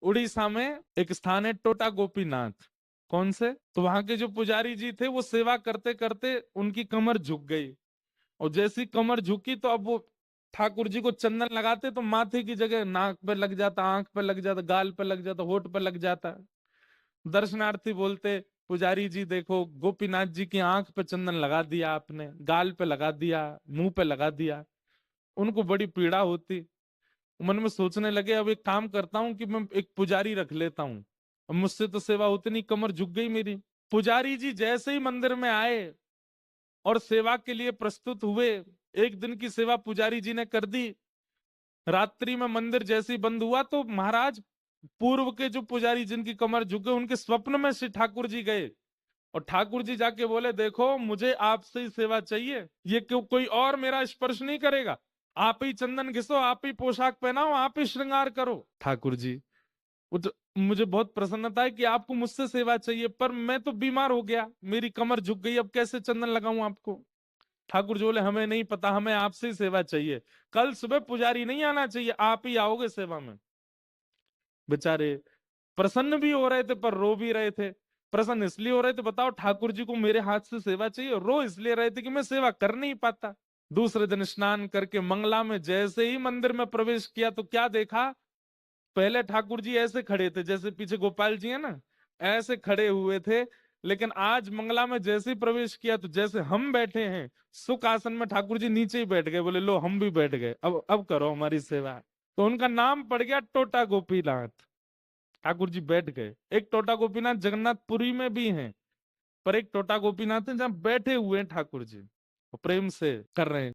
उड़ीसा में एक स्थान है टोटा गोपीनाथ। कौन से? तो वहां के जो पुजारी जी थे वो सेवा करते करते उनकी कमर झुक गई, और जैसी कमर झुकी तो अब वो ठाकुर जी को चंदन लगाते तो माथे की जगह नाक पे लग जाता, आंख पे लग जाता, गाल पे लग जाता, होठ पे लग जाता। दर्शनार्थी बोलते, पुजारी जी देखो, गोपीनाथ जी की आंख पे चंदन लगा दिया आपने, गाल पे लगा दिया, मुंह पे लगा दिया। उनको बड़ी पीड़ा होती। मन में सोचने लगे अब एक काम करता हूँ कि मैं एक पुजारी रख लेता हूँ, अब मुझसे तो सेवा होती नहीं, कमर झुक गई मेरी। पुजारी जी जैसे ही मंदिर में आए और सेवा के लिए प्रस्तुत हुए, एक दिन की सेवा पुजारी जी ने कर दी। रात्रि में मंदिर जैसे ही बंद हुआ तो महाराज, पूर्व के जो पुजारी जिनकी कमर झुक गई, उनके स्वप्न में श्री ठाकुर जी गए, और ठाकुर जी जाके बोले, देखो मुझे आपसे ही सेवा चाहिए, ये क्यों कोई और मेरा स्पर्श नहीं करेगा, आप ही चंदन घिसो, आप ही पोशाक पहनाओ, आप ही श्रृंगार करो। ठाकुर जी, वो तो मुझे बहुत प्रसन्नता है कि आपको मुझसे सेवा चाहिए, पर मैं तो बीमार हो गया, मेरी कमर झुक गई, अब कैसे चंदन लगाऊं आपको। ठाकुर जी बोले, हमें नहीं पता, हमें आपसे ही सेवा चाहिए, कल सुबह पुजारी नहीं आना चाहिए, आप ही आओगे सेवा में। बेचारे प्रसन्न भी हो रहे थे पर रो भी रहे थे। प्रसन्न इसलिए हो रहे थे, बताओ ठाकुर जी को मेरे हाथ से सेवा चाहिए, रो इसलिए रहे थे कि मैं सेवा कर नहीं पाता। दूसरे दिन स्नान करके मंगला में जैसे ही मंदिर में प्रवेश किया तो क्या देखा, पहले ठाकुर जी ऐसे खड़े थे, जैसे पीछे गोपाल जी है ना, ऐसे खड़े हुए थे। लेकिन आज मंगला में जैसे ही प्रवेश किया तो जैसे हम बैठे हैं सुख आसन में, ठाकुर जी नीचे ही बैठ गए, बोले लो हम भी बैठ गए, अब करो हमारी सेवा। तो उनका नाम पड़ गया टोटा गोपीनाथ। ठाकुर जी बैठ गए। एक टोटा गोपीनाथ जगन्नाथपुरी में भी है, पर एक टोटा गोपीनाथ है जहाँ बैठे हुए हैं ठाकुर जी, वो प्रेम से कर रहे हैं।